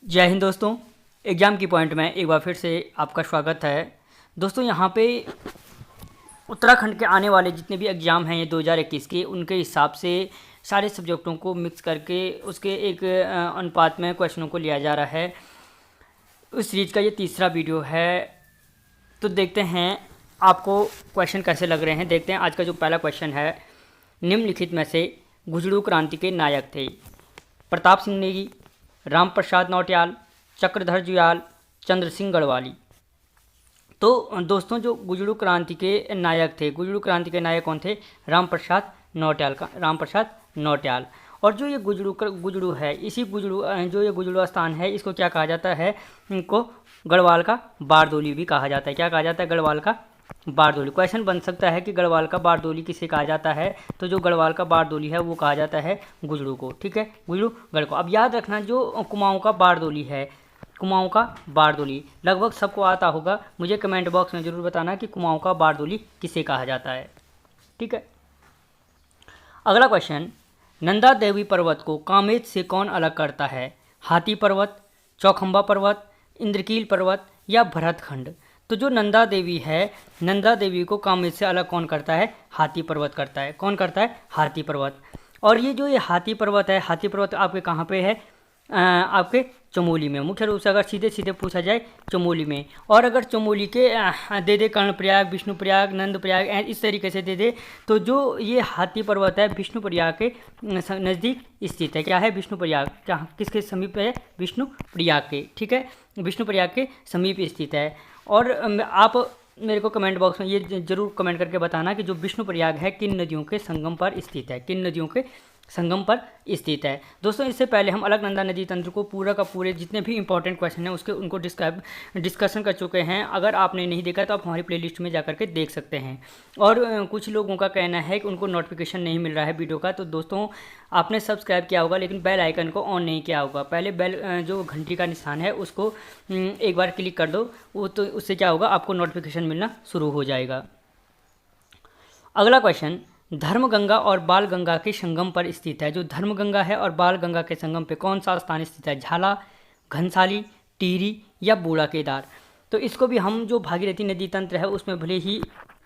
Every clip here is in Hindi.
जय हिंद दोस्तों। एग्ज़ाम की पॉइंट में एक बार फिर से आपका स्वागत है। दोस्तों यहाँ पे उत्तराखंड के आने वाले जितने भी एग्ज़ाम हैं ये 2021 के, उनके हिसाब से सारे सब्जेक्टों को मिक्स करके उसके एक अनुपात में क्वेश्चनों को लिया जा रहा है। उस सीरीज का ये तीसरा वीडियो है। तो देखते हैं आपको क्वेश्चन कैसे लग रहे हैं। देखते हैं आज का जो पहला क्वेश्चन है, निम्नलिखित में से गुजरू क्रांति के नायक थे? प्रताप सिंह नेगी, राम प्रसाद नौटियाल, चक्रधर जुयाल, चंद्र सिंह गढ़वाली। तो दोस्तों जो गुजरू क्रांति के नायक थे, गुजरू क्रांति के नायक कौन थे? राम प्रसाद नौटियाल। और जो ये गुजरू है, इसी जो ये गुजरू स्थान है, इसको क्या कहा जाता है? इनको गढ़वाल का बारदोली भी कहा जाता है। क्या कहा जाता है? गढ़वाल का बारदोली। क्वेश्चन बन सकता है कि गढ़वाल का बारदोली किसे कहा जाता है? तो जो गढ़वाल का बारदोली है वो कहा जाता है गुजरू को। ठीक है, गुजरू गढ़ को। अब याद रखना जो कुमाऊं का बारदोली है, कुमाऊं का बारदोली लगभग सबको आता होगा। मुझे कमेंट बॉक्स में ज़रूर बताना कि कुमाऊं का बारदोली किसे कहा जाता है। ठीक है, अगला क्वेश्चन, नंदा देवी पर्वत को कामेत से कौन अलग करता है? हाथी पर्वत, चौखंबा पर्वत, इंद्रकील पर्वत या भरतखंड? तो जो नंदा देवी है, नंदा देवी को कामेत से अलग कौन करता है? हाथी पर्वत करता है। कौन करता है? हाथी पर्वत। और ये जो ये हाथी पर्वत है, हाथी पर्वत आपके कहाँ पे है? आपके चमोली में। मुख्य रूप से अगर सीधे सीधे पूछा जाए, चमोली में। और अगर चमोली के दे दे कर्णप्रयाग, विष्णुप्रयाग, नंदप्रयाग, इस तरीके से दे दे, तो जो ये हाथी पर्वत है विष्णुप्रयाग के नज़दीक स्थित है। क्या है? विष्णुप्रयाग। क्या किसके समीप है? विष्णुप्रयाग के। ठीक है, विष्णुप्रयाग के समीप स्थित है। और आप मेरे को कमेंट बॉक्स में ये जरूर कमेंट करके बताना कि जो विष्णुप्रयाग है किन नदियों के संगम पर स्थित है, किन नदियों के संगम पर स्थित है। दोस्तों इससे पहले हम अलकनंदा नदी तंत्र को पूरा का पूरे जितने भी इंपॉर्टेंट क्वेश्चन हैं उसके उनको डिस्कशन कर चुके हैं। अगर आपने नहीं देखा तो आप हमारी प्लेलिस्ट में जाकर के देख सकते हैं। और कुछ लोगों का कहना है कि उनको नोटिफिकेशन नहीं मिल रहा है वीडियो का। तो दोस्तों आपने सब्सक्राइब किया होगा लेकिन बेल आइकन को ऑन नहीं किया होगा। पहले बेल जो घंटी का निशान है उसको एक बार क्लिक कर दो, वो तो उससे क्या होगा, आपको नोटिफिकेशन मिलना शुरू हो जाएगा। अगला क्वेश्चन, धर्मगंगा और बालगंगा के संगम पर स्थित है। जो धर्मगंगा है और बालगंगा के संगम पे कौन सा स्थान स्थित है? झाला, घनसाली, टिहरी या बूढ़ा केदार? तो इसको भी हम जो भागीरथी नदी तंत्र है उसमें भले ही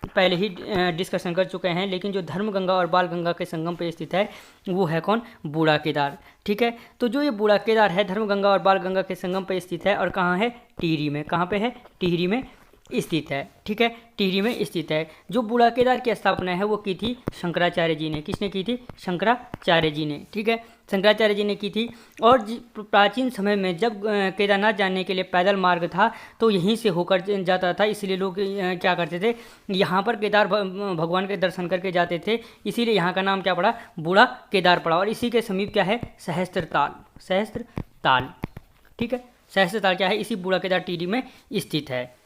पहले ही डिस्कशन कर चुके हैं, लेकिन जो धर्मगंगा और बालगंगा के संगम पे स्थित है वो है कौन? बूढ़ा केदार। ठीक है, तो जो ये बूढ़ा केदार है धर्मगंगा और बालगंगा के संगम पे स्थित है और कहाँ है? टिहरी में। कहाँ पे है? टिहरी में स्थित है। ठीक है, टिहरी में स्थित है। जो बूढ़ा केदार की स्थापना है वो की थी शंकराचार्य जी ने। किसने की थी? शंकराचार्य जी ने। ठीक है, शंकराचार्य जी ने की थी। और प्राचीन समय में जब केदारनाथ जाने के लिए पैदल मार्ग था तो यहीं से होकर जाता था, इसलिए लोग क्या करते थे, यहाँ पर केदार भगवान के दर्शन करके जाते थे, इसीलिए यहाँ का नाम क्या पड़ा? बूढ़ा केदार पड़ा। और इसी के समीप क्या है? सहस्त्रताल। ठीक है, सहस्त्रताल क्या है? इसी बूढ़ा केदार टिहरी में स्थित है।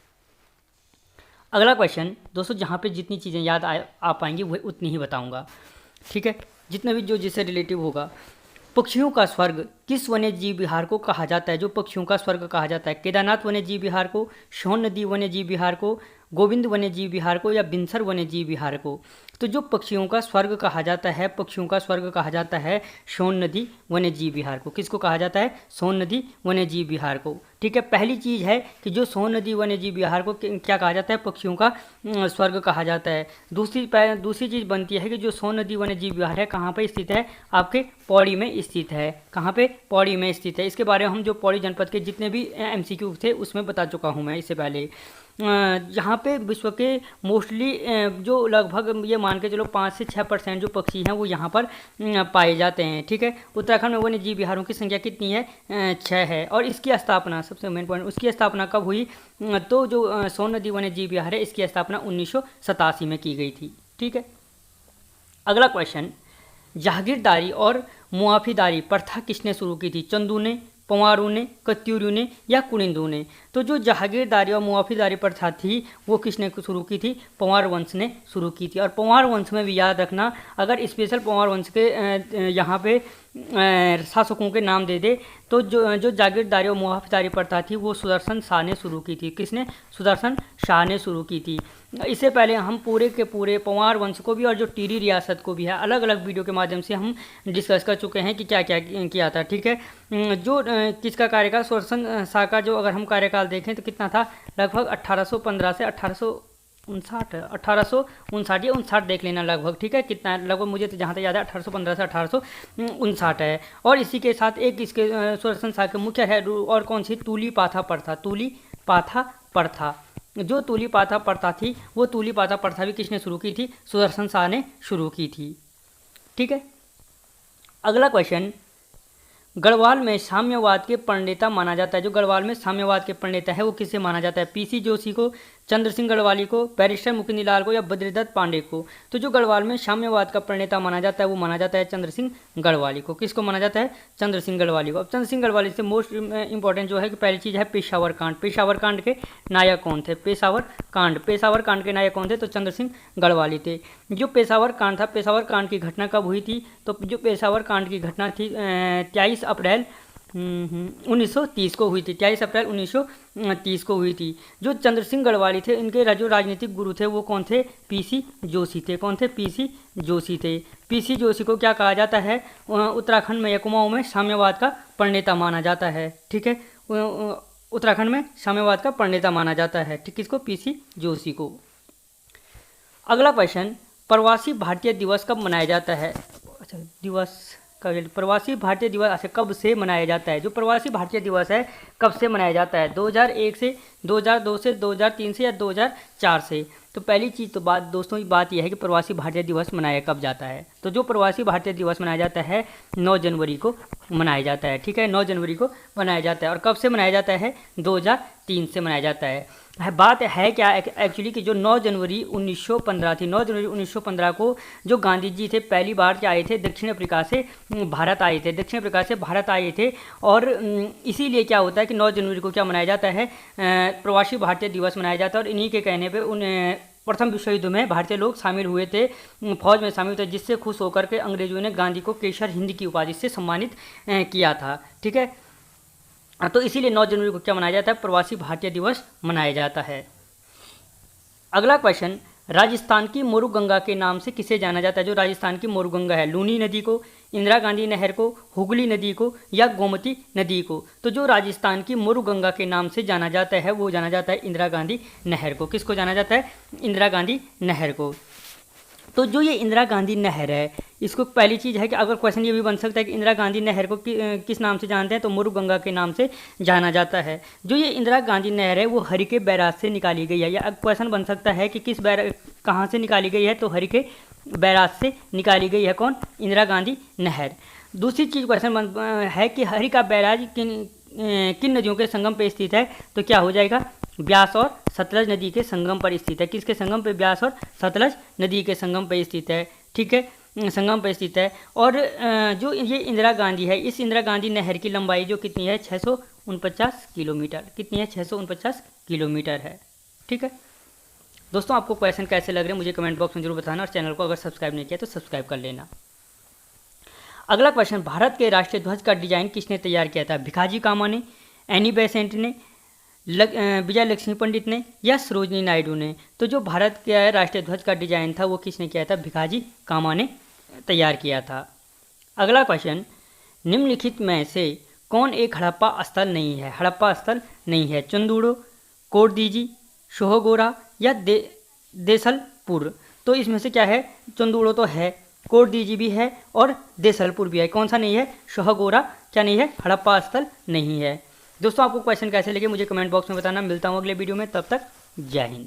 अगला क्वेश्चन दोस्तों, जहाँ पे जितनी चीज़ें याद आ पाएंगी वही उतनी ही बताऊंगा। ठीक है, जितना भी जो जिससे रिलेटिव होगा। पक्षियों का स्वर्ग किस वन्य जीव विहार को कहा जाता है? जो पक्षियों का स्वर्ग कहा जाता है, केदारनाथ वन्य जीव विहार को, सोन नदी वन्य जीव विहार को, गोविंद वन्य जीव विहार को या बिनसर वन्य जीव विहार को? तो जो पक्षियों का स्वर्ग कहा जाता है, पक्षियों का स्वर्ग कहा जाता है सोन नदी वन्य जीव विहार को। किसको कहा जाता है? सोन नदी वन्य जीव विहार को। ठीक है, पहली चीज़ है कि जो सोन नदी वन्य जीव विहार को क्या कहा जाता है? पक्षियों का स्वर्ग कहा जाता है। दूसरी चीज़ बनती है कि जो सोन नदी वन्य जीव विहार है कहाँ पर स्थित है? आपके पौड़ी में स्थित है। कहाँ पे? पौड़ी में स्थित है। इसके बारे में हम जो पौड़ी जनपद के जितने भी MCQ थे उसमें बता चुका हूँ मैं इससे पहले। यहाँ पे विश्व के मोस्टली जो लगभग ये मान के चलो 5 से 6% जो पक्षी हैं वो यहाँ पर पाए जाते हैं। ठीक है, उत्तराखंड में वन्य जीव विहारों की संख्या कितनी है? 6 है। और इसकी स्थापना, सबसे मेन पॉइंट, उसकी स्थापना कब हुई? तो जो सोन नदी वन्य जीव विहार है इसकी स्थापना 1987 में की गई थी। ठीक है, अगला क्वेश्चन, जागीरदारी और मुआफीदारी प्रथा किसने शुरू की थी? चंदू ने, पंवारू ने, कत्यूरू ने या कुनिंदू ने? तो जो जहागीरदारी और मुआफिदारी प्रथा थी वो किसने शुरू की थी? पंवार वंश ने शुरू की थी। और पंवार वंश में भी याद रखना, अगर स्पेशल पंवार वंश के यहाँ पे शासकों के नाम दे दे तो जो जागीरदारी और मुआफिदारी प्रथा थी वो सुदर्शन शाह ने शुरू की थी। किसने? सुदर्शन शाह ने शुरू की थी। इससे पहले हम पूरे के पूरे पंवार वंश को भी और जो टिहरी रियासत को भी है अलग अलग वीडियो के माध्यम से हम डिस्कस कर चुके हैं कि क्या क्या किया था। ठीक है, जो किसका कार्यकाल, सुदर्शन शाह का जो अगर हम कार्यकाल देखें तो कितना था? लगभग 1815 से 1859 देख लेना लगभग। ठीक है, कितना लगभग मुझे तो जहाँ तक याद है 1815 से 1859 है। और इसी के साथ एक इसके सुदर्शन शाह के मुख्य है और कौन सी? तूली पाथा प्रथा। तूली पाथा प्रथा, जो तूली पाथा प्रथा थी वो तूली पाथा प्रथा भी किसने शुरू की थी? सुदर्शन शाह ने शुरू की थी। ठीक है, अगला क्वेश्चन, गढ़वाल में साम्यवाद के प्रणेता माना जाता है। जो गढ़वाल में साम्यवाद के प्रणेता है वो किसे माना जाता है? पीसी जोशी को, चंद्र सिंह गढ़वाली को, बैरिस्टर मुकुंदलाल को या बद्रीदत्त पांडे को? तो जो गढ़वाल में साम्यवाद का प्रणेता माना जाता है वो माना जाता है चंद्र सिंह गढ़वाली को। किसको माना जाता है? चंद्र सिंह गढ़वाली को। अब चंद्र सिंह गढ़वाली से मोस्ट इंपॉर्टेंट जो है कि पहली चीज़ है पेशावर कांड। पेशावर कांड के नायक कौन थे? पेशावर कांड के नायक कौन थे? तो चंद्र सिंह गढ़वाली थे। जो पेशावर कांड था, पेशावर कांड की घटना कब हुई थी? तो जो पेशावर कांड की घटना थी 23 अप्रैल 1930 को हुई थी। 23 अप्रैल 1930 को हुई थी। जो चंद्र सिंह गढ़वाली थे इनके जो राजनीतिक गुरु थे वो कौन थे? पीसी जोशी थे। कौन थे? पीसी जोशी थे। पीसी जोशी को क्या कहा जाता है? उत्तराखंड में या कुमाऊं में साम्यवाद का प्रणेता माना जाता है। ठीक है, उत्तराखंड में साम्यवाद का प्रणेता माना जाता है। ठीक, किसको? पीसी जोशी को। अगला क्वेश्चन, प्रवासी भारतीय दिवस कब मनाया जाता है? अच्छा, दिवस का प्रवासी भारतीय दिवस अच्छा कब से मनाया जाता है? जो प्रवासी भारतीय दिवस है कब से मनाया जाता है? 2001 से, 2002 से, 2003 से या 2004 से? तो पहली चीज़ तो बात दोस्तों बात यह है कि प्रवासी भारतीय दिवस मनाया कब जाता है? तो जो प्रवासी भारतीय दिवस मनाया जाता है 9 जनवरी को मनाया जाता है। ठीक है, 9 जनवरी को मनाया जाता है। और कब से मनाया जाता है? 2003 से मनाया जाता है। बात है क्या एक्चुअली कि जो 9 जनवरी 1915 थी, 9 जनवरी 1915 को जो गांधी जी थे पहली बार क्या आए थे? दक्षिण अफ्रीका से भारत आए थे। दक्षिण अफ्रीका से भारत आए थे और इसीलिए क्या होता है कि 9 जनवरी को क्या मनाया जाता है? प्रवासी भारतीय दिवस मनाया जाता है। और इन्हीं के कहने पे उन प्रथम विश्व युद्ध में भारतीय लोग शामिल हुए थे, फौज में शामिल हुए थे, जिससे खुश होकर के अंग्रेजों ने गांधी को केसर हिंद की उपाधि से सम्मानित किया था। ठीक है, तो इसीलिए 9 जनवरी को क्या मनाया जाता है? प्रवासी भारतीय दिवस मनाया जाता है। अगला क्वेश्चन, राजस्थान की मोरू गंगा के नाम से किसे जाना जाता है? जो राजस्थान की मोरू गंगा है, लूनी नदी को, इंदिरा गांधी नहर को, हुगली नदी को या गोमती नदी को? तो जो राजस्थान की मोरू गंगा के नाम से जाना जाता है वो जाना जाता है इंदिरा गांधी नहर को। किसको जाना जाता है? इंदिरा गांधी नहर को। तो जो ये इंदिरा गांधी नहर है इसको पहली चीज़ है कि अगर क्वेश्चन ये भी बन सकता है कि इंदिरा गांधी नहर को किस नाम से जानते हैं? तो मोरू गंगा के नाम से जाना जाता है। जो ये इंदिरा गांधी नहर है वो हरिके बैराज से निकाली गई है। या क्वेश्चन बन सकता है कि किस कहाँ से निकाली गई है? तो हरिके बैराज से निकाली गई है। कौन? इंदिरा गांधी नहर। दूसरी चीज़ क्वेश्चन है कि हरिका बैराज किन नदियों के संगम पर स्थित है? तो क्या हो जाएगा? ब्यास और सतलज नदी के संगम पर स्थित है। किसके संगम पे? ब्यास और सतलज नदी के संगम पर स्थित है। ठीक है, संगम पर स्थित है। और जो ये इंदिरा गांधी है, इस इंदिरा गांधी नहर की लंबाई जो कितनी है? 649 किलोमीटर। कितनी है? 649 किलोमीटर है। ठीक है दोस्तों, आपको क्वेश्चन कैसे लग रहे हैं मुझे कमेंट बॉक्स में जरूर बताना और चैनल को अगर सब्सक्राइब नहीं किया तो सब्सक्राइब कर लेना। अगला क्वेश्चन, भारत के राष्ट्रीय ध्वज का डिजाइन किसने तैयार किया था? भिखाजी कामा ने, एनी बेसेंट ने, विजय लक्ष्मी पंडित ने या सरोजनी नायडू ने? तो जो भारत के राष्ट्रीय ध्वज का डिजाइन था वो किसने किया था? भिखाजी कामा ने तैयार किया था। अगला क्वेश्चन, निम्नलिखित में से कौन एक हड़प्पा स्थल नहीं है? हड़प्पा स्थल नहीं है। चंदूड़ो, कोटदीजी, शोहगोरा या देसलपुर? तो इसमें से क्या है? चंदूड़ो तो है, कोटदीजी भी है और देसलपुर भी है। कौन सा नहीं है? शोहगोरा क्या नहीं है? हड़प्पा स्थल नहीं है। दोस्तों, आपको क्वेश्चन कैसे लगे मुझे कमेंट बॉक्स में बताना। मिलता हूँ अगले वीडियो में, तब तक जय हिंद।